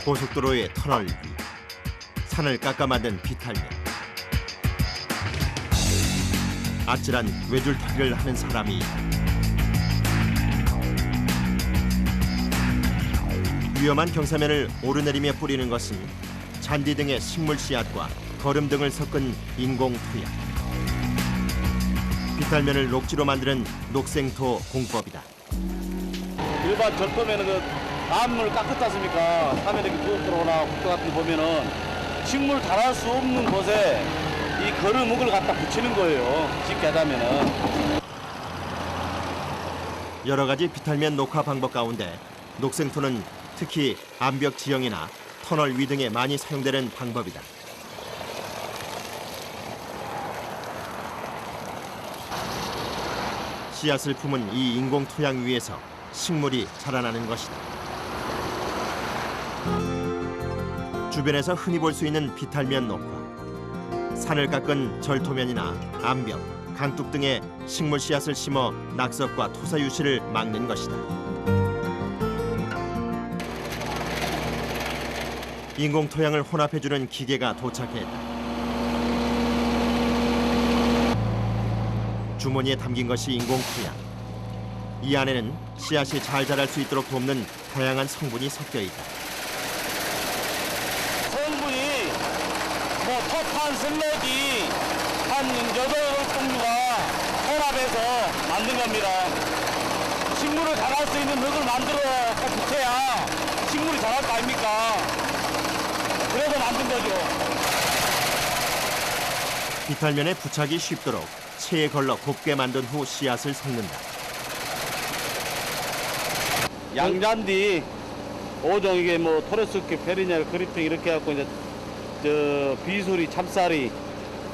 고속도로의 터널 위, 산을 깎아 만든 비탈면. 아찔한 외줄타기를 하는 사람이 있다. 위험한 경사면을 오르내리며 뿌리는 것은 잔디 등의 식물 씨앗과 거름 등을 섞은 인공 토양. 비탈면을 녹지로 만드는 녹생토 공법이다. 일반 절도면은 그 나무를 깎았지 않습니까? 하면 이렇게 고속도로나 국도 같은 데 보면은 식물 자랄 수 없는 곳에 이 거름목을 갖다 붙이는 거예요. 쉽게 하자면은. 여러 가지 비탈면 녹화 방법 가운데 녹생토는 특히 암벽 지형이나 터널 위 등에 많이 사용되는 방법이다. 씨앗을 품은 이 인공 토양 위에서 식물이 자라나는 것이다. 주변에서 흔히 볼 수 있는 비탈면 녹화. 산을 깎은 절토면이나 암벽, 강둑 등의 식물 씨앗을 심어 낙석과 토사 유실을 막는 것이다. 인공 토양을 혼합해주는 기계가 도착했다. 주머니에 담긴 것이 인공 토양. 이 안에는 씨앗이 잘 자랄 수 있도록 돕는 다양한 성분이 섞여 있다. 성분이 뭐 토판, 슬러지 한 8종류가 혼합해서 만든 겁니다. 식물을 자랄 수 있는 흙을 만들어 붙여야 식물이 자랄 거 아닙니까? 그래서 만든 거죠. 비탈면에 부착이 쉽도록 체에 걸러 곱게 만든 후 씨앗을 섞는다. 양잔디 5종 이게 뭐 토레스키, 페리냐, 그리핑 이렇게 해갖고 이제 저 비수리, 참쌀이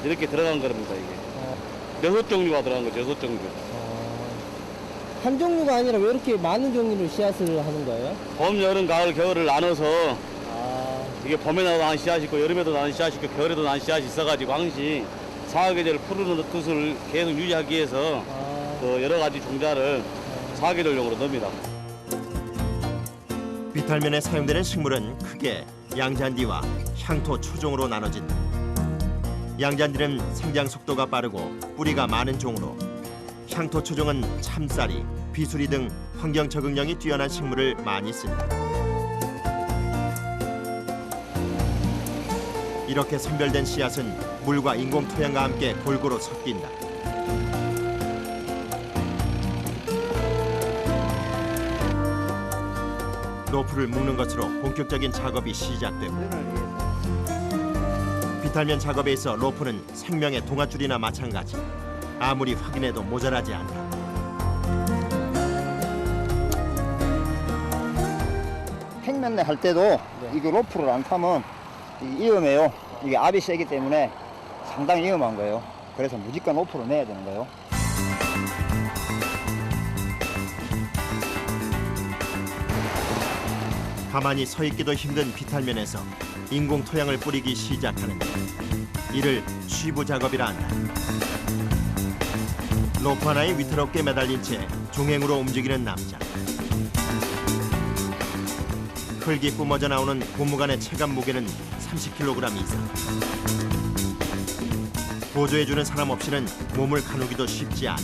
이렇게 들어간 겁니다 이게. 6종류가 들어간 거죠. 6종류. 한 종류가 아니라 왜 이렇게 많은 종류로 씨앗을 하는 거예요? 봄, 여름, 가을, 겨울을 나눠서 이게 봄에도 나는 씨앗이 있고 여름에도 나는 씨앗이 있고 겨울에도 나는 씨앗이 있어가지고 항시 사계절을 푸르는 뜻을 계속 유지하기 위해서 그 여러 가지 종자를 사계절용으로 넣습니다. 비탈면에 사용되는 식물은 크게 양잔디와 향토 초종으로 나눠진다. 양잔디는 생장 속도가 빠르고 뿌리가 많은 종으로, 향토 초종은 참쌀이, 비수리 등 환경 적응력이 뛰어난 식물을 많이 쓴다. 이렇게 선별된 씨앗은 물과 인공 토양과 함께 골고루 섞인다. 로프를 묶는 것으로 본격적인 작업이 시작되고, 비탈면 작업에 있어 로프는 생명의 동아줄이나 마찬가지. 아무리 확인해도 모자라지 않다. 평면내 할 때도 이거 로프를 안 타면 위험해요. 이게 압이 세기 때문에 상당히 위험한 거예요. 그래서 무조건 로프를 내야 되는 거예요. 가만히 서 있기도 힘든 비탈면에서 인공 토양을 뿌리기 시작하는데, 이를 쉬부 작업이라 한다. 로프 하나에 위태롭게 매달린 채 종횡으로 움직이는 남자. 흙이 뿜어져 나오는 고무관의 체감 무게는 30kg 이상. 보조해주는 사람 없이는 몸을 가누기도 쉽지 않다.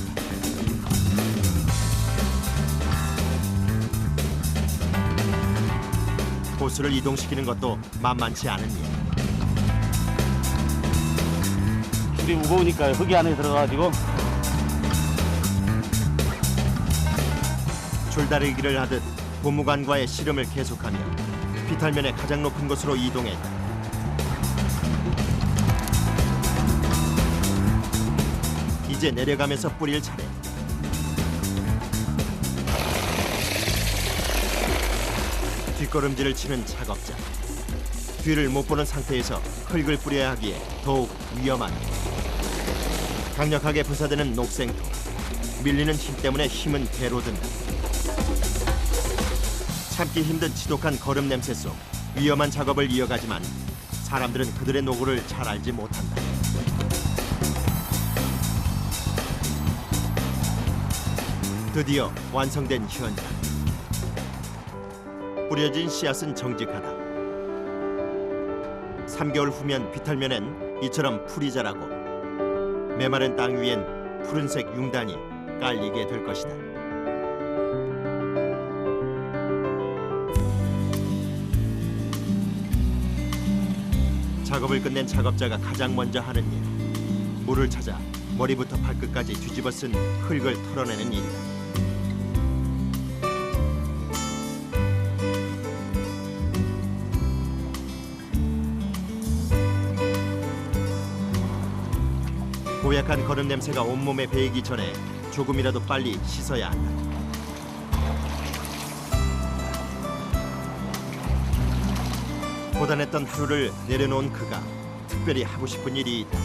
호스를 이동시키는 것도 만만치 않은 일. 줄이 무거우니까 흙이 안에 들어가가지고 줄다리기를 하듯 고무관과의 씨름을 계속하며 비탈면의 가장 높은 곳으로 이동했다. 이제 내려가면서 뿌릴 차례. 뒷걸음질을 치는 작업자. 뒤를 못 보는 상태에서 흙을 뿌려야 하기에 더욱 위험하다. 강력하게 분사되는 녹생토. 밀리는 힘 때문에 힘은 배로 든다. 참기 힘든 지독한 거름 냄새 속 위험한 작업을 이어가지만 사람들은 그들의 노고를 잘 알지 못한다. 드디어 완성된 현장. 뿌려진 씨앗은 정직하다. 3개월 후면 비탈면엔 이처럼 풀이 자라고 메마른 땅 위엔 푸른색 융단이 깔리게 될 것이다. 작업을 끝낸 작업자가 가장 먼저 하는 일, 물을 찾아 머리부터 발끝까지 뒤집어 쓴 흙을 털어내는 일이다. 고약한 거름 냄새가 온몸에 배이기 전에 조금이라도 빨리 씻어야 한다. 고단했던 하루를 내려놓은 그가 특별히 하고 싶은 일이 있다.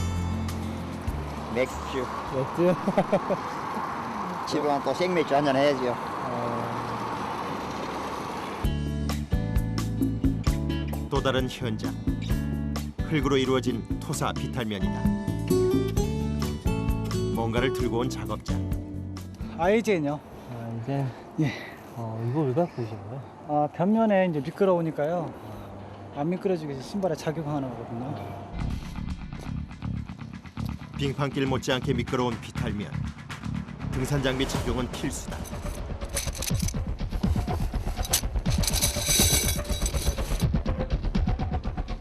맥주. 맥주? 집에 가면 또 생맥주 한잔 해야죠. 또 다른 현장. 흙으로 이루어진 토사 비탈면이다. 뭔가를 들고 온 작업자. 아이젠요. 이제 예. 이거 왜 갖고 오신 거예요? 변면에 이제 미끄러우니까요. 안 미끄러지게 해서 신발에 착용하는 거거든요. 빙판길 못지않게 미끄러운 비탈면. 등산 장비 착용은 필수다.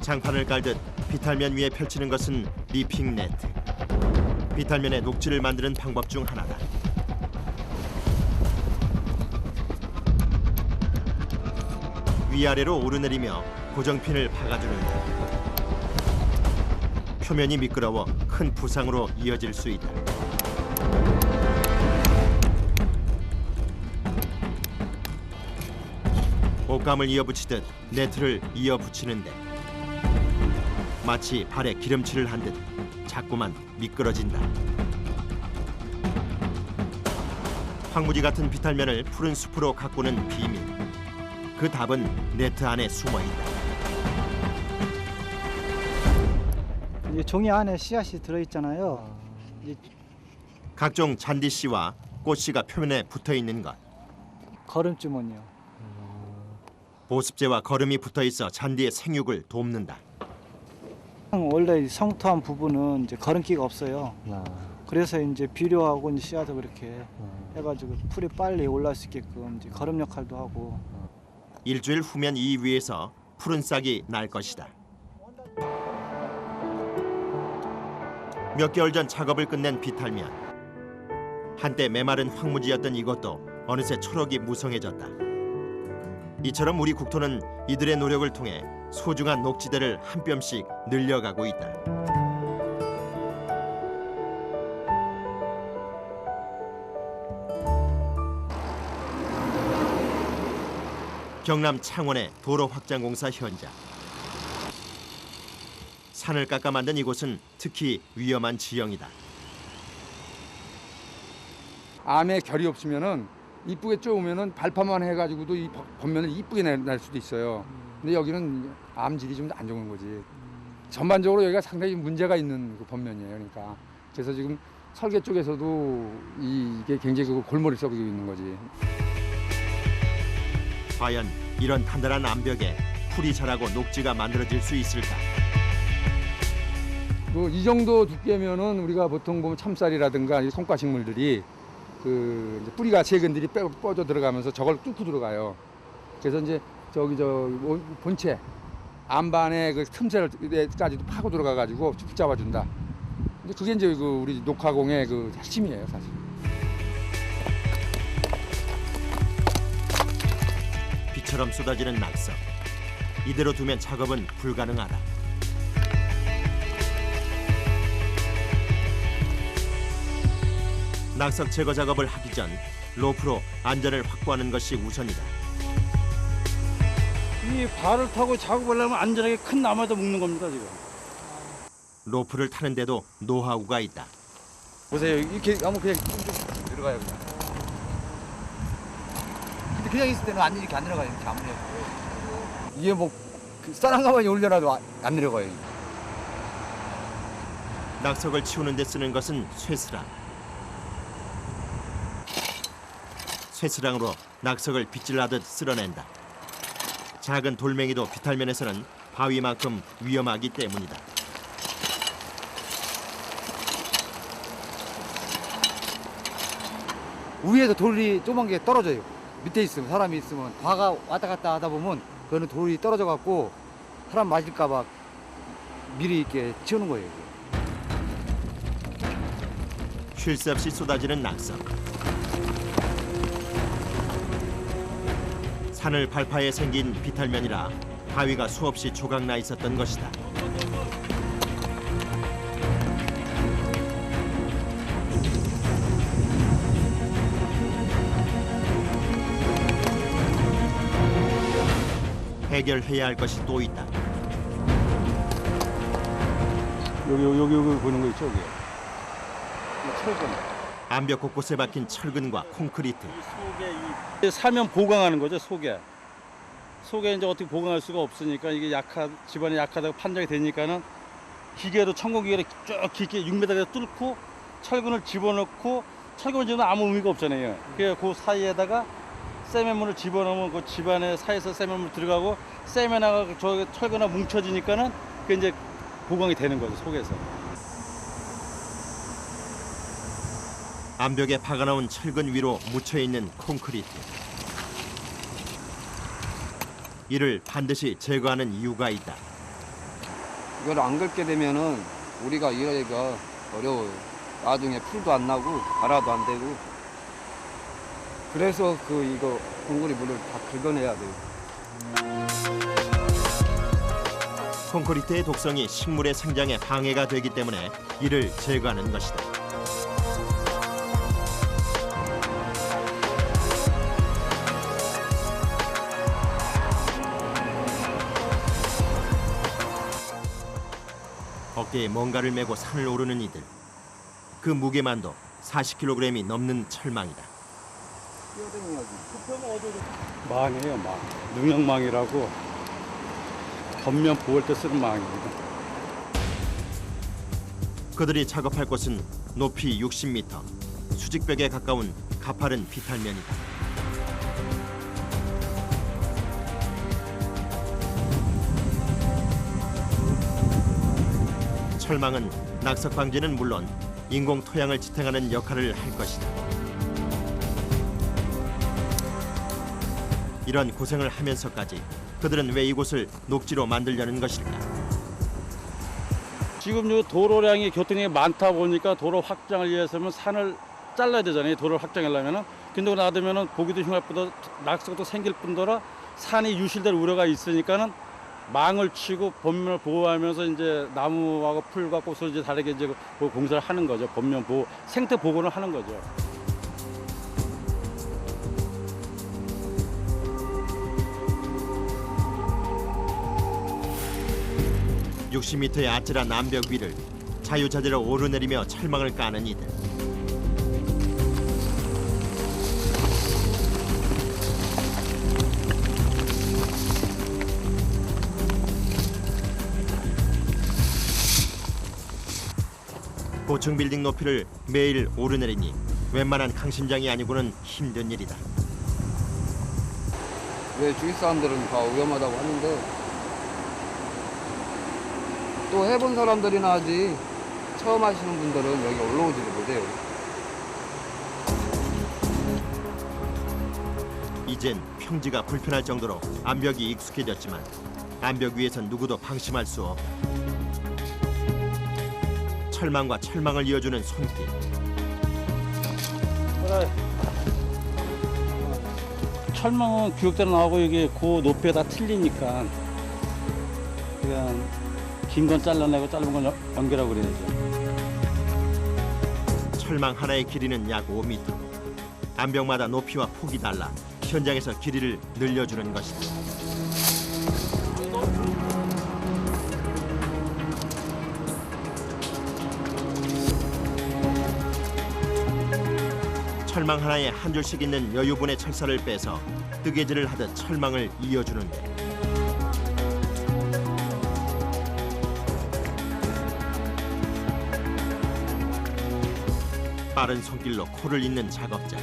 장판을 깔듯 비탈면 위에 펼치는 것은 리핑 네트. 비탈면에 녹지를 만드는 방법 중 하나다. 위아래로 오르내리며 고정핀을 박아주는데 표면이 미끄러워 큰 부상으로 이어질 수 있다. 옷감을 이어붙이듯 네트를 이어붙이는데 마치 발에 기름칠을 한 듯 자꾸만 미끄러진다. 황무지 같은 비탈면을 푸른 숲으로 가꾸는 비밀. 그 답은 네트 안에 숨어 있다. 이제 종이 안에 씨앗이 들어있잖아요. 각종 잔디씨와 꽃씨가 표면에 붙어 있는 것. 거름주머니요. 보습제와 거름이 붙어 있어 잔디의 생육을 돕는다. 원래 이 성토한 부분은 이제 거름기가 없어요. 그래서 이제 비료하고 이제 씨앗을 그렇게 해가지고 풀이 빨리 올라올 수 있게끔 이제 거름 역할도 하고. 일주일 후면 이 위에서 푸른 싹이 날 것이다. 몇 개월 전 작업을 끝낸 비탈면. 한때 메마른 황무지였던 이곳도 어느새 초록이 무성해졌다. 이처럼 우리 국토는 이들의 노력을 통해 소중한 녹지대를 한 뼘씩 늘려가고 있다. 경남 창원의 도로 확장 공사 현장. 산을 깎아 만든 이곳은 특히 위험한 지형이다. 암에 결이 없으면은 이쁘게 쪼으면은 발파만 해가지고도 이 겉면을 이쁘게 낼 수도 있어요. 근데 여기는 암질이 좀 안 좋은 거지. 전반적으로 여기가 상당히 문제가 있는 그 겉면이에요. 그러니까 그래서 지금 설계 쪽에서도 이게 굉장히 그 골머리 썩이고 있는 거지. 과연 이런 단단한 암벽에 풀이 자라고 녹지가 만들어질 수 있을까? 뭐 이 정도 두께면은 우리가 보통 보면 참쌀이라든가 이 송과 식물들이 그 이제 뿌리가 세근들이 뻗어 들어가면서 저걸 뚫고 들어가요. 그래서 이제 저기 저 본체 안반의 그 틈새까지도 파고 들어가 가지고 붙잡아준다. 근데 그게 이제 그 우리 녹화공의 그 핵심이에요, 사실. 비처럼 쏟아지는 낙석. 이대로 두면 작업은 불가능하다. 낙석 제거 작업을 하기 전 로프로 안전을 확보하는 것이 우선이다. 이 발을 타고 작업을 하면 안전하게 큰 나무에다 묶는 겁니다, 지금. 로프를 타는데도 노하우가 있다. 보세요. 이렇게 하면 그냥 쭉 들어가요, 그냥. 근데 그냥 있을 때는 이렇게 안 내려가요. 이렇게 아무리 해도. 이게 쌀 가만히 올려놔도 안 내려가요. 낙석을 치우는 데 쓰는 것은 쇠스랑. 쇠스랑으로 낙석을 빗질하듯 쓸어낸다. 작은 돌멩이도 비탈면에서는 바위만큼 위험하기 때문이다. 위에서 돌이 조그만 게 떨어져요. 밑에 있으면 사람이 있으면 과가 왔다 갔다 하다 보면 그거는 돌이 떨어져 갖고 사람 맞을까 봐 미리 이렇게 치우는 거예요. 쉴 새 없이 쏟아지는 낙석. 산을 발파해 생긴 비탈면이라 바위가 수없이 조각나 있었던 것이다. 해결해야 할 것이 또 있다. 여기 보는 거 있죠, 여기. 철근. 암벽 곳곳에 박힌 철근과 콘크리트. 사면 보강하는 거죠, 속에. 속에 이제 어떻게 보강할 수가 없으니까 이게 집안이 약하다고 판정이 되니까는 기계로 천공기계로 쭉 깊게 6m까지 뚫고 철근을 집어넣고 철근을 집어넣으면 아무 의미가 없잖아요. 그래서 그 사이에다가 세면물을 집어넣으면 그 집안에 사이에서 세면물 들어가고 세면하고 저 철근하고 뭉쳐지니까는 그 이제 보강이 되는 거죠, 속에서. 암벽에 박아놓은 철근 위로 묻혀있는 콘크리트. 이를 반드시 제거하는 이유가 있다. 이걸 안 긁게 되면은 우리가 일하기가 어려워요. 나중에 풀도 안 나고 갈아도 안 되고. 그래서 이거 콘크리트를 다 긁어내야 돼요. 콘크리트의 독성이 식물의 생장에 방해가 되기 때문에 이를 제거하는 것이다. 어깨에 뭔가를 메고 산을 오르는 이들. 그 무게만도 40kg이 넘는 철망이다. 망이에요, 망. 능력망이라고 겉면 보호할 때 쓰는 망입니다. 그들이 작업할 곳은 높이 60m, 수직벽에 가까운 가파른 비탈면이다. 철망은 낙석 방지는 물론 인공 토양을 지탱하는 역할을 할 것이다. 이런 고생을 하면서까지 그들은 왜 이곳을 녹지로 만들려는 것일까? 지금 요 도로량이 교통량이 많다 보니까 도로 확장을 위해서는 산을 잘라야 되잖아요. 도로를 확장하려면은. 근데 놔두면은 보기도 흉할 뿐더러 낙석도 생길 뿐더러 산이 유실될 우려가 있으니까는 망을 치고 범면을 보호하면서 이제 나무하고 풀과 꽃을 이제 다르게 이제 공사를 하는 거죠. 범면 보호, 생태 복원을 하는 거죠. 60m의 아찔한 암벽 위를 자유자재로 오르내리며 철망을 까는 이들. 고층 빌딩 높이를 매일 오르내리니 웬만한 강심장이 아니고는 힘든 일이다. 왜 주위 사람들은 다 위험하다고 하는데 또 해본 사람들이나 하지 처음 하시는 분들은 여기 올라오지도 못해요. 이젠 평지가 불편할 정도로 암벽이 익숙해졌지만 암벽 위에선 누구도 방심할 수 없다. 철망과 철망을 이어주는 손길. 철망은 규격대로 나오고 이게 그 높이가 다 틀리니까 그냥 긴 건 잘라내고 짧은 건 연결하고 그래야죠. 철망 하나의 길이는 약 5m. 암벽마다 높이와 폭이 달라 현장에서 길이를 늘려주는 것이다. 철망 하나에 한 줄씩 있는 여유분의 철사를 빼서 뜨개질을 하듯 철망을 이어주는데 빠른 손길로 코를 잇는 작업자.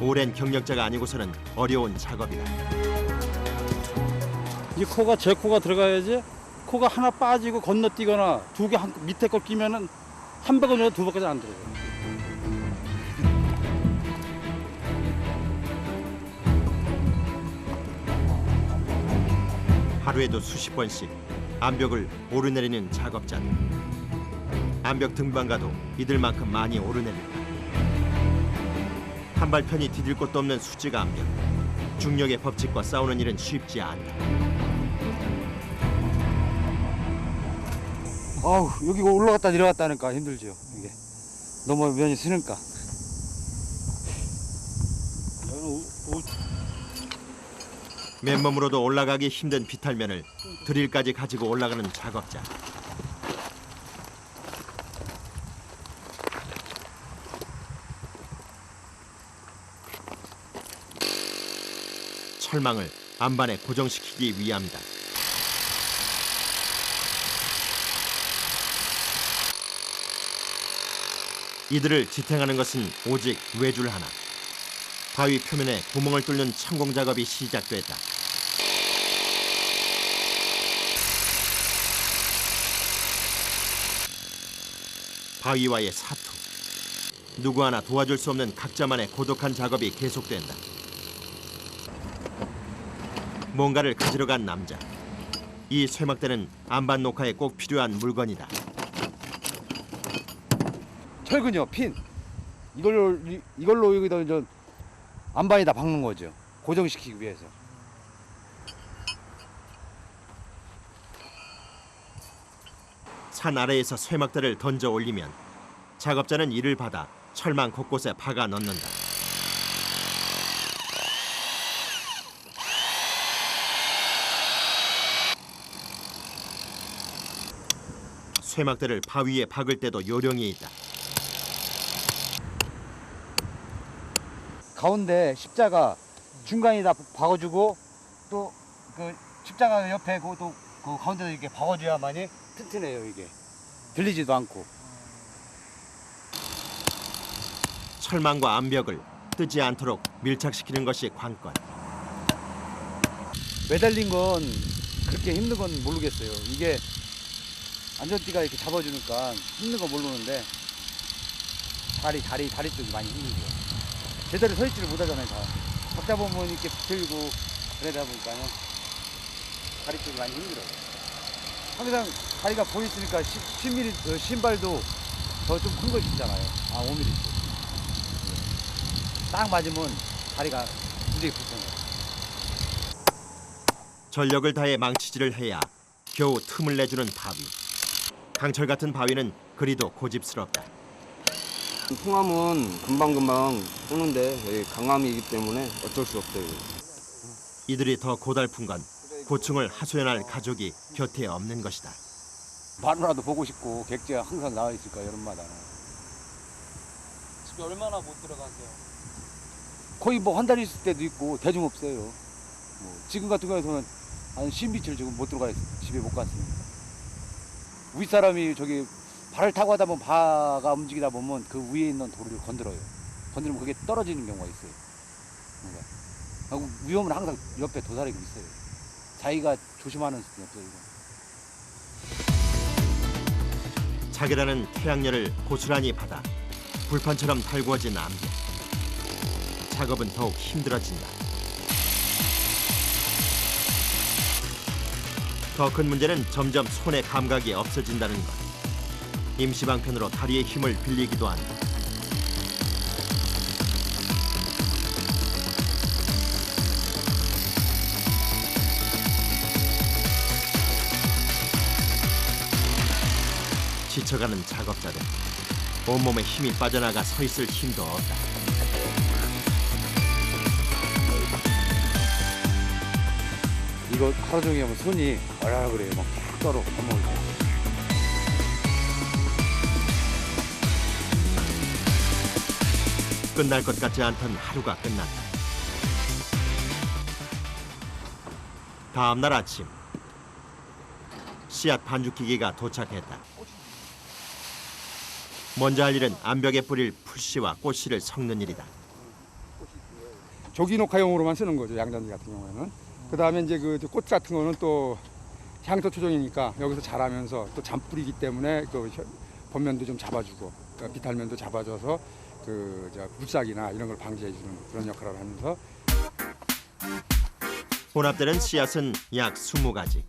오랜 경력자가 아니고서는 어려운 작업이다. 이 코가 제 코가 들어가야지. 코가 하나 빠지고 건너뛰거나 두 개 밑에 거 끼면은 한 바퀴 넣어 두 바퀴 안 들어요. 하루에도 수십 번씩 암벽을 오르내리는 작업자들. 암벽 등반 가도 이들만큼 많이 오르내린다. 한발편이 디딜 곳도 없는 수직 암벽. 중력의 법칙과 싸우는 일은 쉽지 않다. 아우 여기 올라갔다 내려갔다 하니까 힘들죠. 이게 너무 면이 쓰니까. 맨몸으로도 올라가기 힘든 비탈면을 드릴까지 가지고 올라가는 작업자. 철망을 안반에 고정시키기 위함이다. 이들을 지탱하는 것은 오직 외줄 하나. 바위 표면에 구멍을 뚫는 천공 작업이 시작됐다. 바위와의 사투. 누구 하나 도와줄 수 없는 각자만의 고독한 작업이 계속된다. 뭔가를 가지러 간 남자. 이 쇠막대는 안반 녹화에 꼭 필요한 물건이다. 철근이요, 핀. 이걸로 여기다 이제 안반에다 박는 거죠. 고정시키기 위해서. 산 아래에서 쇠막대를 던져 올리면 작업자는 이를 받아 철망 곳곳에 박아 넣는다. 쇠막대를 바위에 박을 때도 요령이 있다. 가운데 십자가 중간에다 박아주고 또 그 십자가 옆에 그것도 그 가운데다 이렇게 박아줘야만이 튼튼해요. 이게 들리지도 않고. 철망과 암벽을 뜨지 않도록 밀착시키는 것이 관건. 매달린 건 그렇게 힘든 건 모르겠어요. 이게 안전띠가 이렇게 잡아주니까 힘든 건 모르는데 다리 쪽이 많이 힘들죠. 제대로 서 있지를 못하잖아요. 다 박다 보면 이렇게 들고 그러다 보니까요 다리 쪽이 많이 힘들어요. 항상 다리가 보였으니까 10mm 신발도 더 좀 큰 거 신잖아요. 5mm. 딱 맞으면 다리가 굉장히 불편해요. 전력을 다해 망치질을 해야 겨우 틈을 내주는 바위. 강철 같은 바위는 그리도 고집스럽다. 통암은 금방금방 뜨는데 여기 강암이기 때문에 어쩔 수 없어요. 이들이 더 고달픈 건 고충을 하소연할 가족이 곁에 없는 것이다. 마누라도 보고 싶고 객지가 항상 나와 있을까 여름마다는. 집에 얼마나 못 들어가세요? 거의 뭐 한 달 있을 때도 있고 대중 없어요. 뭐 지금 같은 경우에는 한 10미터를 지금 못 들어가요. 집에 못 갔습니다. 윗사람이 저기 발을 타고 하다 보면 바가 움직이다 보면 그 위에 있는 돌을 건드려요. 건드리면 그게 떨어지는 경우가 있어요. 그러니까 위험은 항상 옆에 도사리고 있어요. 자기가 조심하는 수는 없어요. 이거. 자기라는 태양열을 고스란히 받아 불판처럼 달구어진 암벽. 작업은 더욱 힘들어진다. 더 큰 문제는 점점 손의 감각이 없어진다는 것. 임시방편으로 다리의 힘을 빌리기도 한다. 지쳐가는 작업자들. 온몸에 힘이 빠져나가 서 있을 힘도 없다. 이거 하루 종일 하면 손이 얼얼 그래요. 막 툭 떨어. 끝날 것 같지 않던 하루가 끝났다. 다음 날 아침 씨앗 반죽기계가 도착했다. 먼저 할 일은 암벽에 뿌릴 풀씨와 꽃씨를 섞는 일이다. 조기 녹화용으로만 쓰는 거죠. 양잔디 같은 경우에는. 그다음에 이제 그 꽃 같은 거는 또 향토 초종이니까 여기서 자라면서 또 잔뿌리기 때문에 그 봄면도 좀 잡아주고 비탈면도 잡아줘서 그 물싹이나 이런 걸 방지해주는 그런 역할을 하면서. 혼합되는 씨앗은 약 20가지.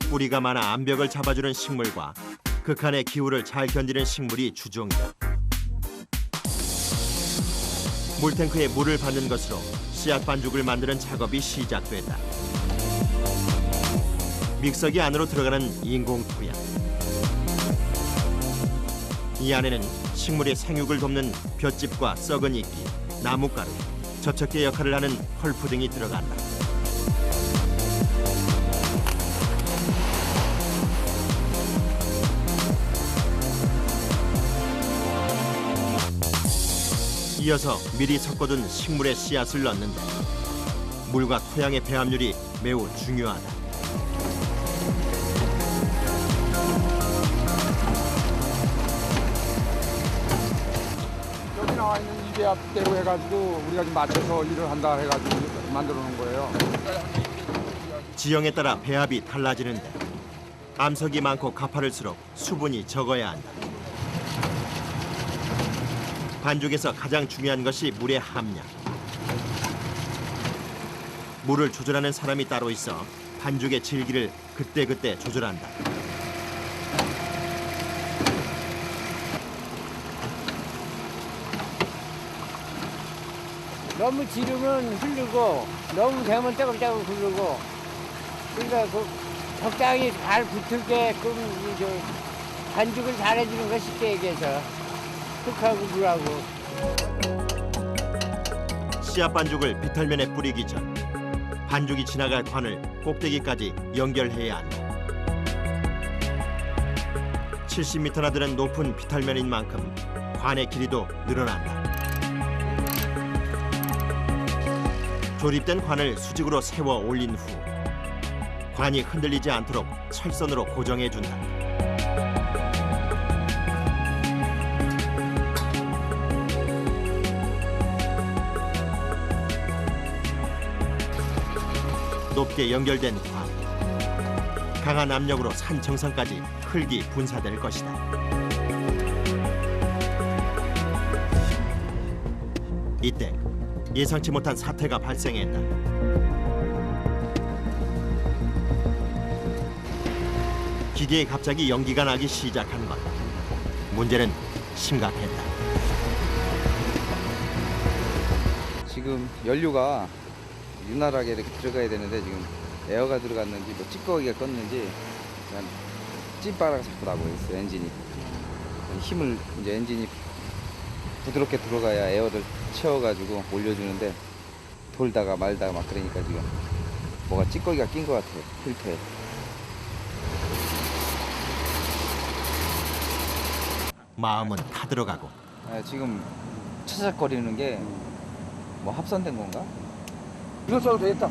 뿌리가 많아 암벽을 잡아주는 식물과 극한의 기후를 잘 견디는 식물이 주종이다. 물탱크에 물을 받는 것으로 씨앗 반죽을 만드는 작업이 시작됐다. 믹서기 안으로 들어가는 인공 토양. 이 안에는 식물의 생육을 돕는 볏짚과 썩은 이끼, 나뭇가루, 접착제 역할을 하는 펄프 등이 들어간다. 이어서 미리 섞어둔 식물의 씨앗을 넣는데 물과 토양의 배합률이 매우 중요하다. 여기 나와 있는 이 배합대로 해가지고 우리가 좀 맞춰서 일을 한다 해가지고 만들어 놓은 거예요. 지형에 따라 배합이 달라지는데 암석이 많고 가파를수록 수분이 적어야 한다. 반죽에서 가장 중요한 것이 물의 함량. 물을 조절하는 사람이 따로 있어 반죽의 질기를 그때그때 조절한다. 너무 지르면 흐르고 너무 되면 떼글떼글 흐르고 그러니까 그 적당히 잘 붙을게끔 반죽을 잘해주는 거 쉽게 얘기해서 흙하고 물하고. 씨앗 반죽을 비탈면에 뿌리기 전 반죽이 지나갈 관을 꼭대기까지 연결해야 한다. 70m나 되는 높은 비탈면인 만큼 관의 길이도 늘어난다. 조립된 관을 수직으로 세워 올린 후 관이 흔들리지 않도록 철선으로 고정해준다. 높게 연결된 관. 강한 압력으로 산 정상까지 흙이 분사될 것이다. 이때 예상치 못한 사태가 발생했다. 기계에 갑자기 연기가 나기 시작한 것. 문제는 심각했다. 지금 연료가 윤활하게 이렇게 들어가야 되는데 지금 에어가 들어갔는지 뭐 찌꺼기가 껐는지 그냥 찐바라가 자꾸 나고 있어요. 엔진이 힘을 이제 엔진이 부드럽게 들어가야 에어를 채워가지고 올려주는데 돌다가 말다가 막 그러니까 지금 뭐가 찌꺼기가 낀 것 같아요. 필터에. 마음은 타들어가고 지금 차삭거리는 게 뭐 합선된 건가? 이거 써도 되겠다.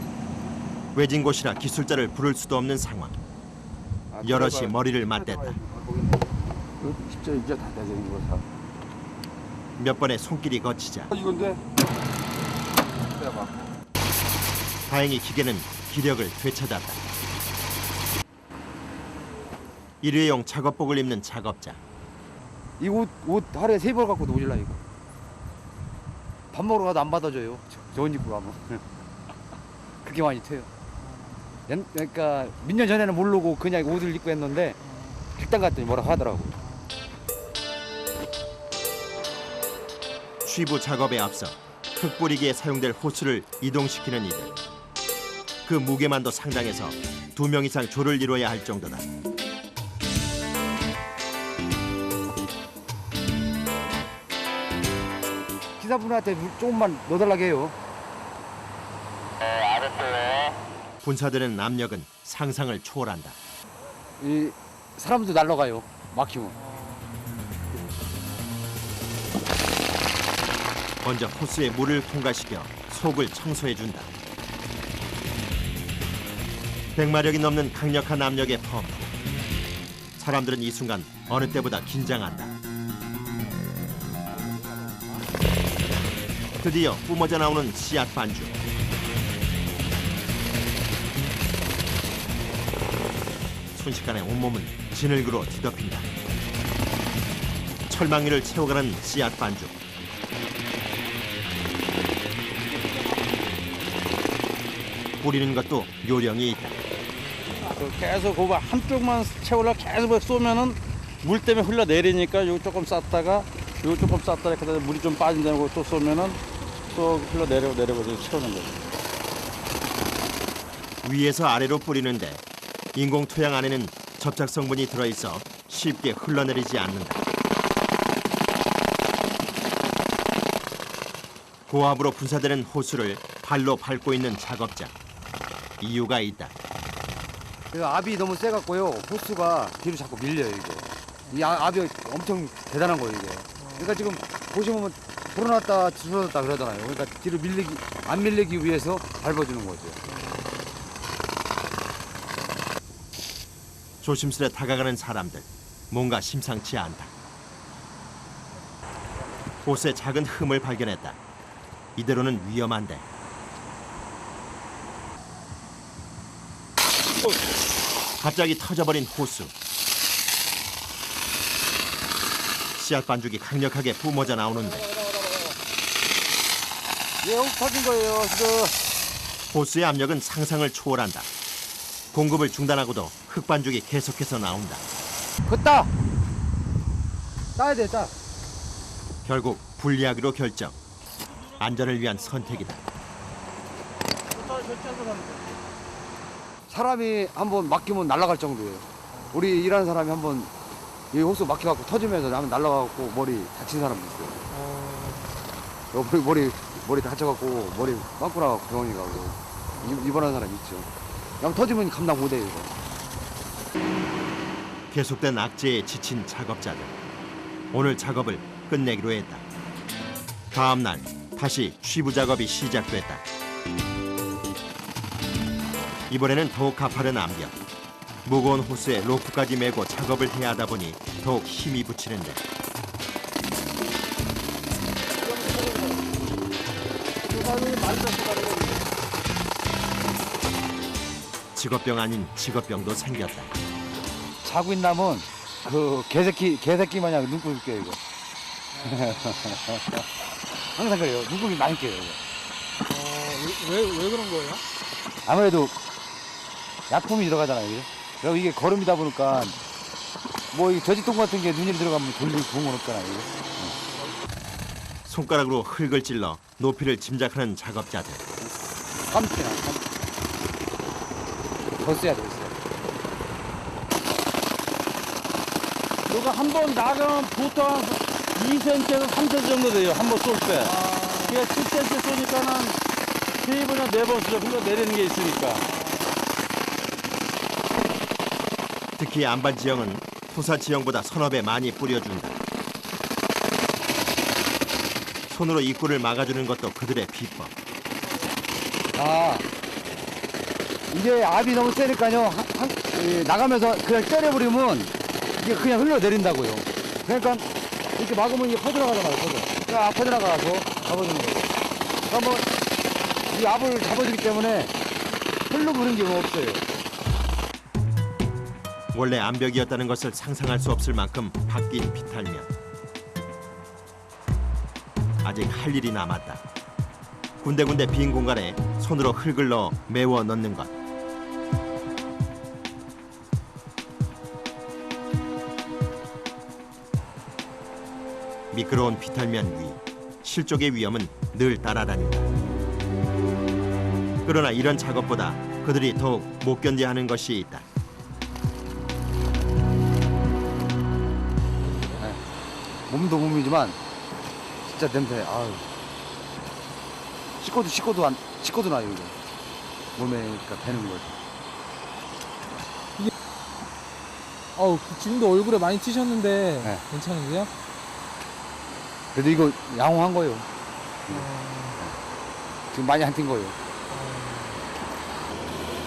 외진 곳이라 기술자를 부를 수도 없는 상황. 여럿이 머리를 맞댔다. 이거 진짜 이제 다 되죠 이거 다. 몇 번의 손길이 거치자 이건데. 다행히 기계는 기력을 되찾았다. 일회용 작업복을 입는 작업자. 이 옷 하루에 3벌 갖고도 오질라 이거. 밥 먹으러 가도 안 받아줘요. 저 옷 입고 가면. 그렇게 많이 튀어요. 그러니까 몇 년 전에는 모르고 그냥 옷을 입고 했는데 일단 갔더니 뭐라고 하더라고. 취부 작업에 앞서 흙 뿌리기에 사용될 호스를 이동시키는 이들. 그 무게만도 상당해서 2명 이상 조를 이뤄야 할 정도다. 기사분한테 물 조금만 넣어달라고 해요. 분사되는 압력은 상상을 초월한다. 이 사람도 날라가요. 막히면. 먼저 호스에 물을 통과시켜 속을 청소해준다. 100마력이 넘는 강력한 압력의 펌프. 사람들은 이 순간 어느 때보다 긴장한다. 드디어 뿜어져 나오는 씨앗 반죽. 순식간에 온몸은 진흙으로 뒤덮인다. 철망리를 채워가는 씨앗 반죽. 뿌리는 것도 요령이 있다. 계속 그거 한쪽만 채우려고 계속 쏘면은 물 때문에 흘러내리니까 여기 조금 쌌다가 여기 조금 쌌다가 그다음에 물이 좀 빠진다고 또 쏘면은 또 흘러내리고 채우는 거죠. 위에서 아래로 뿌리는데 인공 토양 안에는 접착 성분이 들어있어 쉽게 흘러내리지 않는다. 고압으로 분사되는 호수를 발로 밟고 있는 작업자. 이유가 있다. 압이 너무 세갖고요. 호수가 뒤로 자꾸 밀려요, 이게. 이 압이 엄청 대단한 거예요, 이게. 그러니까 지금 보시면 불어났다 줄어들었다 그러잖아요. 그러니까 뒤로 안 밀리기 위해서 밟아주는 거죠. 조심스레 다가가는 사람들. 뭔가 심상치 않다. 호수에 작은 흠을 발견했다. 이대로는 위험한데. 갑자기 터져버린 호수. 씨앗 반죽이 강력하게 뿜어져 나오는데 예, 혹 터진 거예요, 지금. 호수의 압력은 상상을 초월한다. 공급을 중단하고도 흙반죽이 계속해서 나온다. 걷다! 따야 돼, 따. 결국 분리하기로 결정. 안전을 위한 선택이다. 사람이 한번 맡기면 날아갈 정도예요. 우리 일하는 사람이 한번 이 호수 막혀갖고 터지면서 한번 날아가갖고 머리 다친 사람도 있어요. 머리 다쳐갖고 머리 빵꾸 나갖고 병원에 가고 입원한 사람 있죠. 그냥 터지면 감당 못해요, 이거. 계속된 악재에 지친 작업자들. 오늘 작업을 끝내기로 했다. 다음 날 다시 취부 작업이 시작됐다. 이번에는 더욱 가파른 암벽. 무거운 호스에 로프까지 메고 작업을 해야 하다 보니 더욱 힘이 붙이는데. 직업병 아닌 직업병도 생겼다. 자고 있나면 그 개새끼 마냥 눈곱이 껴요, 이거. 항상 그래요. 눈곱이 많이 껴요, 이거. 왜 그런 거예요? 아무래도 약품이 들어가잖아요, 이게. 그리고 이게 거름이다 보니까 뭐 이 돼지똥 같은 게 눈이 들어가면 돌리고 좋은 건 없잖아요, 이게. 손가락으로 흙을 찔러 높이를 짐작하는 작업자들. 깜짝이야. 더 써야 돼, 있어요. 이거 한 번 나가면 보통 2cm에서 3cm 정도 돼요. 한 번 쏠 때. 그게 7cm 쏘니까는 3번이나 4번 쏘죠. 흘러내리는 게 있으니까. 특히 안반 지형은 토사 지형보다 서너 배 많이 뿌려준다. 손으로 입구를 막아주는 것도 그들의 비법. 이게 압이 너무 세니까요. 나가면서 그냥 때려버리면 이게 그냥 흘러내린다고요. 그러니까 이렇게 막으면 이게 퍼져나가잖아요, 그냥 퍼져나가서 잡아주는 거예요. 그러니까 이 압을 잡아주기 때문에 흘러부는 게 없어요. 원래 암벽이었다는 것을 상상할 수 없을 만큼 바뀐 비탈면. 아직 할 일이 남았다. 군데군데 빈 공간에 손으로 흙을 넣어 메워 넣는 것. 미끄러운 비탈면 위, 실족의 위험은 늘 따라다닌다. 그러나 이런 작업보다 그들이 더욱 못 견뎌야 하는 것이 있다. 몸도 몸이지만 진짜 냄새. 아유. 씻고도 나요, 이거. 몸에 그러니까 배는 거죠. 지금도 얼굴에 많이 튀셨는데 네. 괜찮으세요? 그래도 이거 양호한 거예요. 지금 많이 안 튄 거예요.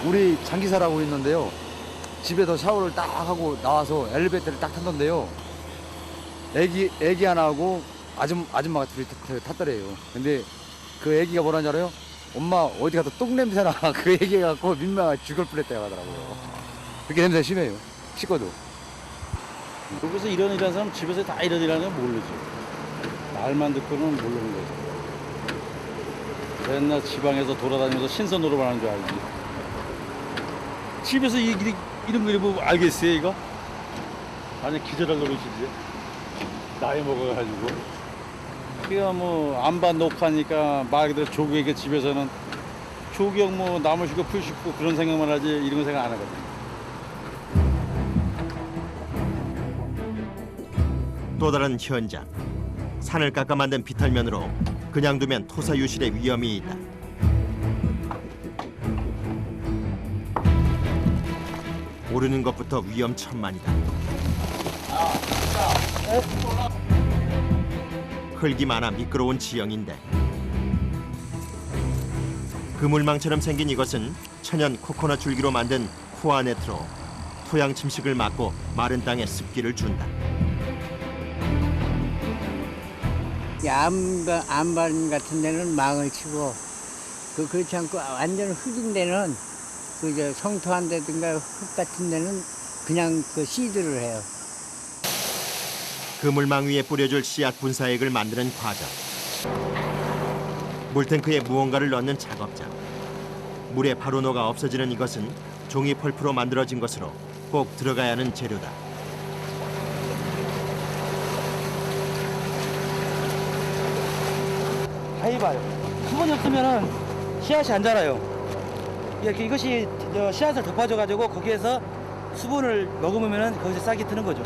우리 장기사라고 있는데요. 집에서 샤워를 딱 하고 나와서 엘리베이터를 딱 탔는데요. 애기 하나하고 아줌마가 둘이 탔더래요. 근데 그 애기가 뭐라는 줄 알아요? 엄마 어디 가서 똥 냄새나. 그 얘기해갖고 민망하게 죽을 뻔했다고 하더라고요. 그렇게 냄새 심해요. 찍어도. 여기서 이런 일하는 사람 집에서 다 이런 일하는 건 모르지. 말만 듣고는 모르는 거지. 맨날 지방에서 돌아다니면서 신선 노릇만 하는 줄 알지. 집에서 이런 거 이러면 알겠어요, 이거? 아니, 기절할 노릇이지. 나이 먹어가지고. 그냥 뭐, 안반 녹화니까 말 그대로 조국에게 집에서는 조국 뭐, 나무 싣고 풀 싣고 그런 생각만 하지, 이런 거 생각 안 하거든. 또 다른 현장. 산을 깎아 만든 비탈면으로 그냥 두면 토사 유실의 위험이 있다. 오르는 것부터 위험천만이다. 흙이 많아 미끄러운 지형인데 그물망처럼 생긴 이것은 천연 코코넛 줄기로 만든 코아네트로 토양 침식을 막고 마른 땅에 습기를 준다. 안반 같은 데는 망을 치고 그렇지 않고 완전 흙인 데는 그 성토한 데든가 흙 같은 데는 그냥 그 시드를 해요. 그물망 위에 뿌려줄 씨앗 분사액을 만드는 과정. 물탱크에 무언가를 넣는 작업자. 물에 바로 녹아 없어지는 이것은 종이 펄프로 만들어진 것으로 꼭 들어가야 하는 재료다. 가위바요. 수분이 없으면은 씨앗이 안 자라요. 이것이 씨앗을 덮어줘가지고 거기에서 수분을 머금으면은 거기서 싹이 트는 거죠.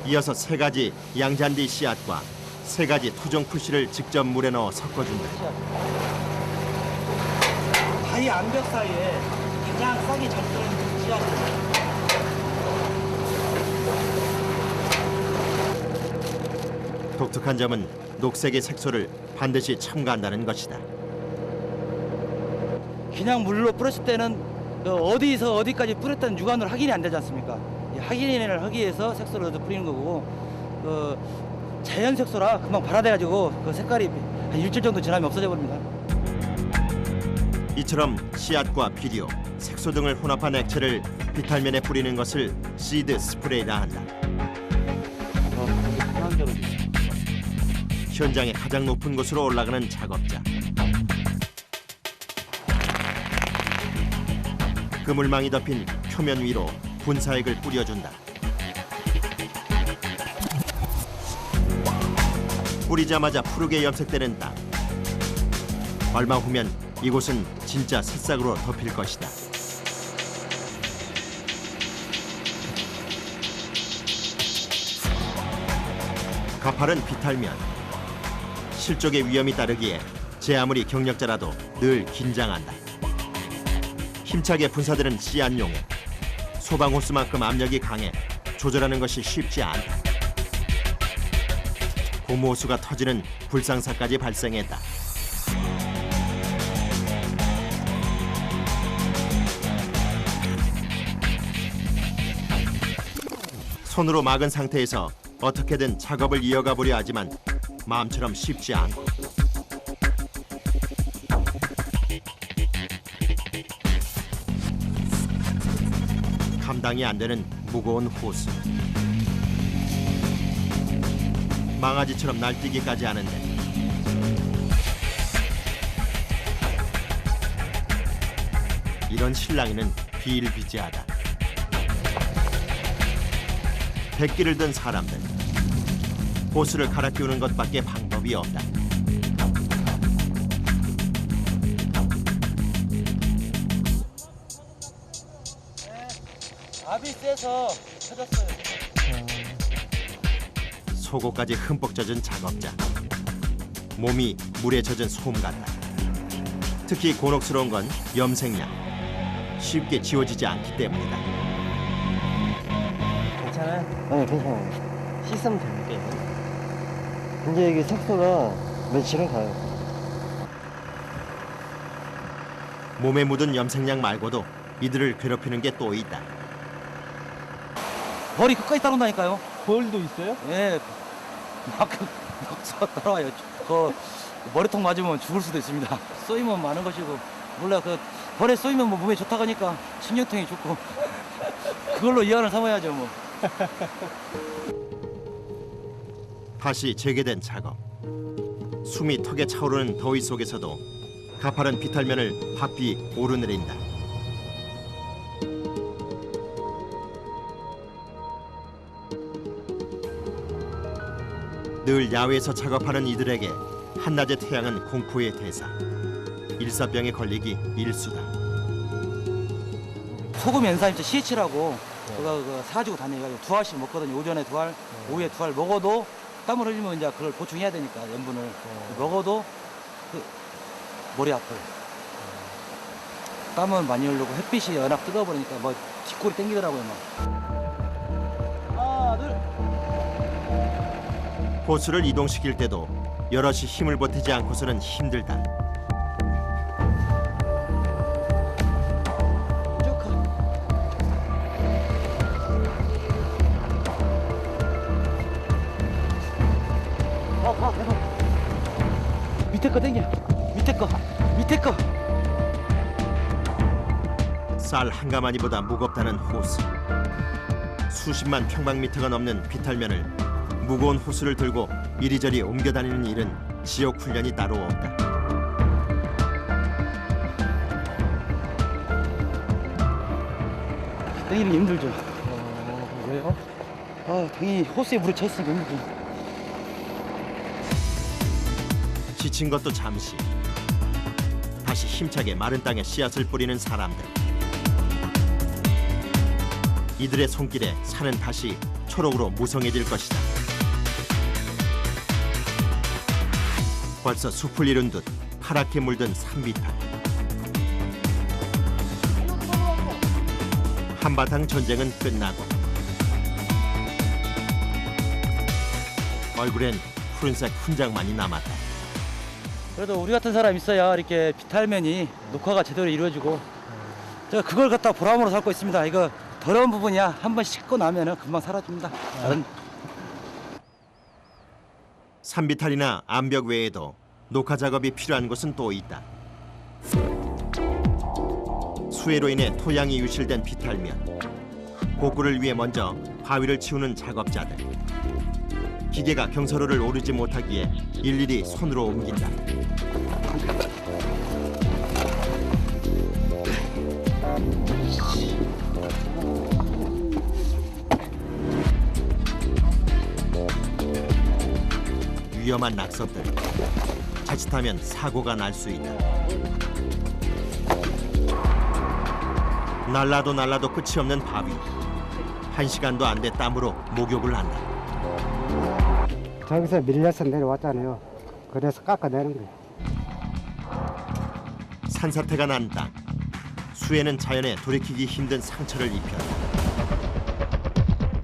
이어서 세 가지 양잔디 씨앗과 세 가지 토종 풀씨를 직접 물에 넣어 섞어준다. 바위 암벽 사이에 가장 싹이 잘 트는 씨앗이에요. 독특한 점은 녹색의 색소를 반드시 첨가한다는 것이다. 그냥 물로 뿌렸을 때는 어디서 어디까지 뿌렸다는 육안으로 확인이 안 되지 않습니까? 확인을 하기 위해서 색소를 넣어서 뿌리는 거고 자연 색소라 금방 발화돼가지고 그 색깔이 한 일주일 정도 지나면 없어져 버립니다. 이처럼 씨앗과 비료, 색소 등을 혼합한 액체를 비탈면에 뿌리는 것을 시드 스프레이라 한다. 현장의 가장 높은 곳으로 올라가는 작업자. 그물망이 덮인 표면 위로 분사액을 뿌려준다. 뿌리자마자 푸르게 염색되는 땅. 얼마 후면 이곳은 진짜 새싹으로 덮일 것이다. 가파른 비탈면. 실족의 위험이 따르기에 제 아무리 경력자라도 늘 긴장한다. 힘차게 분사되는 씨앗용액. 소방호스만큼 압력이 강해 조절하는 것이 쉽지 않다. 고무호수가 터지는 불상사까지 발생했다. 손으로 막은 상태에서 어떻게든 작업을 이어가 보려 하지만 마음처럼 쉽지 않고 감당이 안 되는 무거운 호수. 망아지처럼 날뛰기까지 하는데 이런 실랑이는 비일비재하다. 백기를 든 사람들. 호수를 갈아 끼우는 것밖에 방법이 없다. 압이 세서 터졌어요. 속옷까지 흠뻑 젖은 작업자. 몸이 물에 젖은 솜 같다. 특히 곤혹스러운 건 염색약. 쉽게 지워지지 않기 때문이다. 괜찮아요? 네, 괜찮아요. 씻으면 됩니다. 근데 이게 색소가 며칠은 가요. 몸에 묻은 염색약 말고도 이들을 괴롭히는 게 또 있다. 벌이 끝까지 따라온다니까요. 벌도 있어요? 예, 막 따라와요. 그 머리통 맞으면 죽을 수도 있습니다. 쏘이면 많은 것이고 몰라 그 벌에 쏘이면 뭐 몸에 좋다고 하니까 신경통이 좋고 그걸로 이완을 삼아야죠 뭐. 다시 재개된 작업. 숨이 턱에 차오르는 더위 속에서도 가파른 비탈면을 바삐 오르내린다. 늘 야외에서 작업하는 이들에게 한낮의 태양은 공포의 대사. 일사병에 걸리기 일수다. 소금 엔사임제 CH라고 그거 사가지고 다녀가지고 2알씩 먹거든요. 오전에 2알, 오후에 2알 먹어도 땀을 흘리면 이제 그걸 보충해야 되니까 염분을 먹어도 그 머리 아파요. 땀은 많이 흘리고 햇빛이 워낙 뜨거워버리니까 뭐 뒷골이 땡기더라고요 막. 하나 둘. 호수를 이동시킬 때도 여럿이 힘을 보태지 않고서는 힘들다. 밑에 거 땡겨. 밑에 거. 쌀 한 가마니보다 무겁다는 호수. 수십만 평방미터가 넘는 비탈면을 무거운 호수를 들고 이리저리 옮겨 다니는 일은 지역 훈련이 따로 없다. 땡기는 게 힘들죠. 왜요? 당연히 호수에 물에 차 있으니까 힘들죠. 지친 것도 잠시. 다시 힘차게 마른 땅에 씨앗을 뿌리는 사람들. 이들의 손길에 산은 다시 초록으로 무성해질 것이다. 벌써 숲을 이룬 듯 파랗게 물든 산비탈. 한바탕 전쟁은 끝나고 얼굴엔 푸른색 훈장만이 남았다. 그래도 우리 같은 사람 있어야 이렇게 비탈면이 녹화가 제대로 이루어지고 제가 그걸 갖다 보람으로 삼고 있습니다. 이거 더러운 부분이야 한번 씻고 나면은 금방 사라집니다. 다른 산비탈이나 암벽 외에도 녹화 작업이 필요한 곳은 또 있다. 수해로 인해 토양이 유실된 비탈면. 복구를 위해 먼저 바위를 치우는 작업자들. 기계가 경사로를 오르지 못하기에 일일이 손으로 옮긴다. 위험한 낙석들. 자칫하면 사고가 날 수 있다. 날라도 끝이 없는 바위. 1시간도 안 돼 땀으로 목욕을 한다. 저기서 밀려서 내려왔잖아요. 그래서 깎아내는 거예요. 산사태가 난 땅. 수해는 자연에 돌이키기 힘든 상처를 입혔다.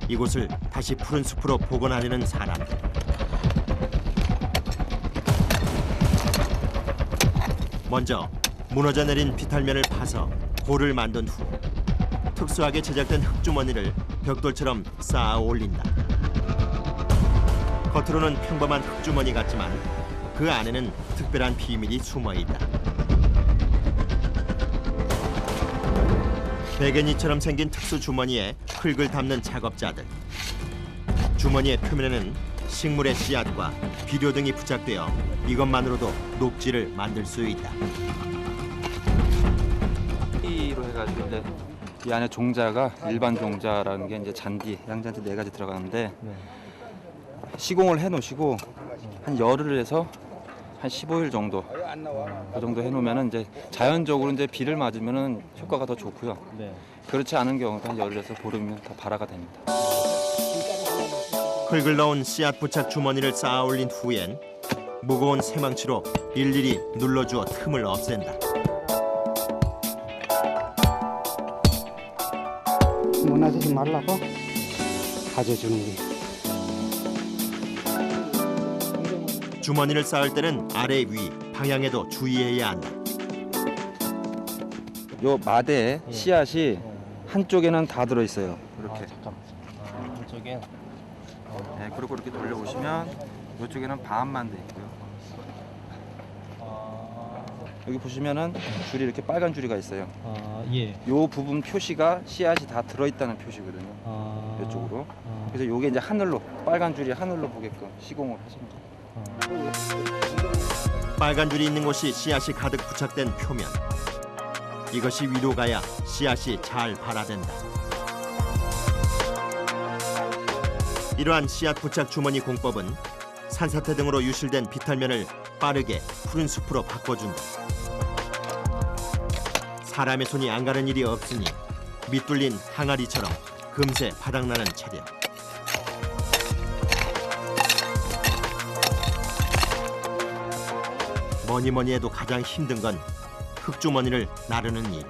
이곳을 다시 푸른 숲으로 복원하려는 사람들. 먼저 무너져 내린 비탈면을 파서 골을 만든 후 특수하게 제작된 흙주머니를 벽돌처럼 쌓아 올린다. 겉으로는 평범한 흙주머니 같지만 그 안에는 특별한 비밀이 숨어 있다. 베개니처럼 생긴 특수 주머니에 흙을 담는 작업자들. 주머니의 표면에는 식물의 씨앗과 비료 등이 부착되어 이것만으로도 녹지를 만들 수 있다. 로 해가지고 이제 이 안에 종자가 일반 종자라는 게 이제 잔디, 양잔디 4가지 들어가는데 시공을 해놓으시고 한 열흘 해서 한 15일 정도 그 정도 해놓으면은 이제 자연적으로 이제 비를 맞으면은 효과가 더 좋고요. 그렇지 않은 경우도 한 열흘에서 보름이면 다 발화가 됩니다. 흙을 넣은 씨앗 부착 주머니를 쌓아 올린 후엔 무거운 쇠망치로 일일이 눌러주어 틈을 없앤다. 무너지지 말라고 가져주는 게. 주머니를 쌓을 때는 아래 위 방향에도 주의해야 한다. 요 마대에 씨앗이 한쪽에는 다 들어있어요. 이렇게. 한쪽에. 네, 그리고 이렇게 돌려보시면 이쪽에는 반만 돼 있고요. 여기 보시면은 줄이 이렇게 빨간 줄이가 있어요. 아, 예. 요 부분 표시가 씨앗이 다 들어있다는 표시거든요. 이쪽으로. 그래서 요게 이제 하늘로 빨간 줄이 하늘로 보게끔 시공을 하시는 거예요. 빨간 줄이 있는 곳이 씨앗이 가득 부착된 표면. 이것이 위로 가야 씨앗이 잘 발화된다. 이러한 씨앗 부착 주머니 공법은 산사태 등으로 유실된 비탈면을 빠르게 푸른 숲으로 바꿔준다. 사람의 손이 안 가는 일이 없으니 밑둘린 항아리처럼 금세 바닥나는 체력. 뭐니 해도 가장 힘든 건 흙주머니를 나르는 일.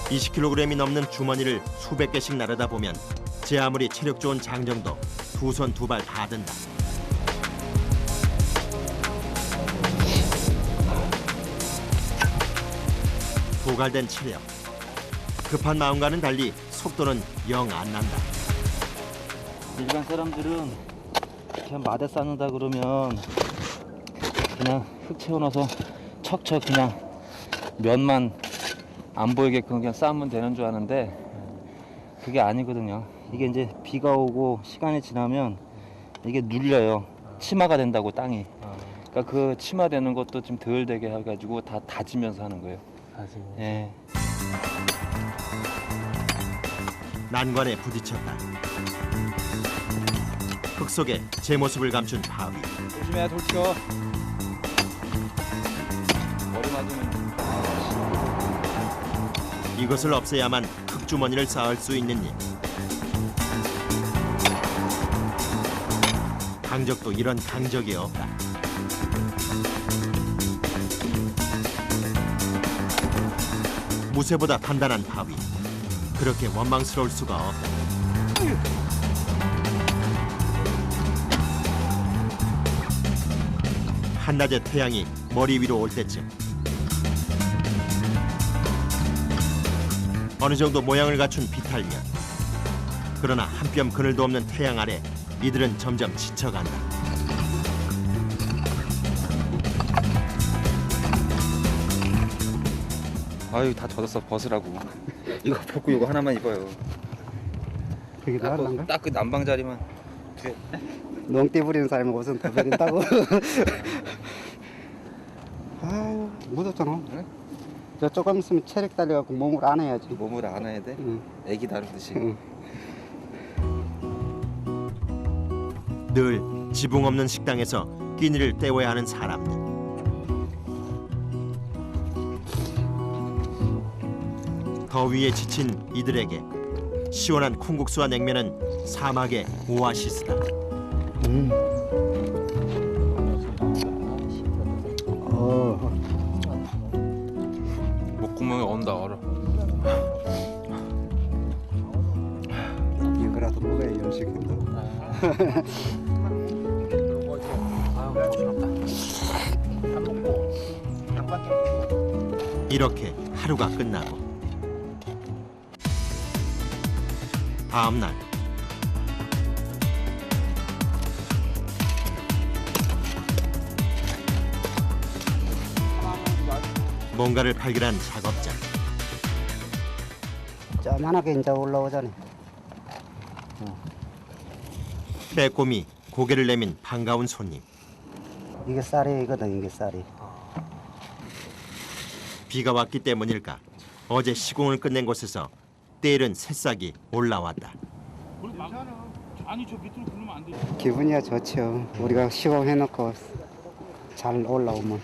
20kg이 넘는 주머니를 수백 개씩 나르다 보면 제 아무리 체력 좋은 장정도 두 손 두 발 다 든다. 도갈된 체력. 급한 마음과는 달리 속도는 영 안 난다. 일반 사람들은 그냥 마대 쌓는다 그러면 그냥 흙 채워넣어서 척척 그냥 면만 안 보이게끔 그냥 쌓으면 되는 줄 아는데 그게 아니거든요. 이게 이제 비가 오고 시간이 지나면 이게 눌려요. 치마가 된다고 땅이. 그러니까 그 치마 되는 것도 좀 덜 되게 해가지고 다 다지면서 하는 거예요. 예. 난관에 부딪혔다. 흙 속에 제 모습을 감춘 바위. 조심해, 돌쳐. 머리 맞으면. 이것을 없애야만 흙주머니를 쌓을 수 있는 일. 강적도 이런 강적이 없다. 무쇠보다 단단한 바위. 그렇게 원망스러울 수가 없다. 한낮에 태양이 머리 위로 올 때쯤 어느 정도 모양을 갖춘 비탈면. 그러나 한 뼘 그늘도 없는 태양 아래 이들은 점점 지쳐간다. 아유, 다 젖었어. 벗으라고. 이거 벗고 이거 하나만 입어요. 그게 나을란가? 딱 그 난방 자리만. 뒤에. 농띠 부리는 사람이 옷은 더 버린다고. 아유, 묻었잖아. 응? 저 조금 있으면 체력 달려갖고 몸을 안 해야지. 몸을 안 해야 돼? 응. 애기 다루듯이. 응. 늘 지붕 없는 식당에서 끼니를 때워야 하는 사람들. 더위에 지친 이들에게 시원한 콩국수와 냉면은 사막의 오아시스다. 목구멍에 온다 얼어. 이거라도 먹어야 음식인데. 이렇게 하루가 끝나고 다음 날 뭔가를 발견한 작업자. 저만하게 이제 올라오자니. 빼꼼히 고개를 내민 반가운 손님. 이게 쌀이거든, 이게 쌀이. 비가 왔기 때문일까 어제 시공을 끝낸 곳에서 때이른 새싹이 올라왔다. 아니 저 밑으로 굴르면 안 되지. 기분이야 좋죠. 우리가 시공해놓고 잘 올라오면.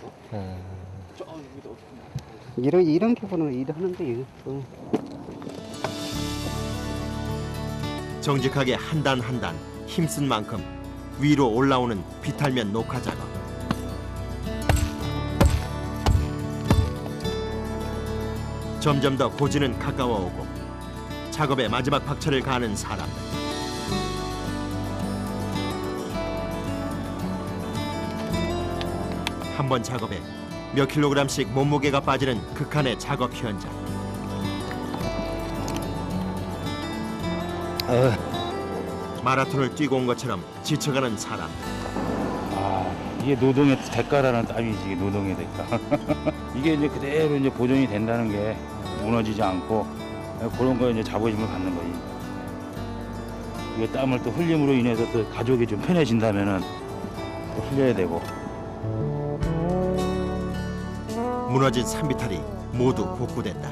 이런 기분으로 일하는데 이거. 정직하게 한 단 한 단 힘쓴 만큼 위로 올라오는 비탈면 녹화 작업. 점점 더 고지는 가까워오고 작업의 마지막 박차를 가하는 사람. 한 번 작업에 몇 킬로그램씩 몸무게가 빠지는 극한의 작업 현장. 마라톤을 뛰고 온 것처럼 지쳐가는 사람. 이게 노동의 대가라는 땀이지, 이게 노동의 대가. 이게 이제 그대로 이제 보존이 된다는 게 무너지지 않고 그런 거에 이제 자부심을 갖는 거지. 이게 땀을 또 흘림으로 인해서 또 가족이 좀 편해진다면은 또 흘려야 되고. 무너진 산비탈이 모두 복구됐다.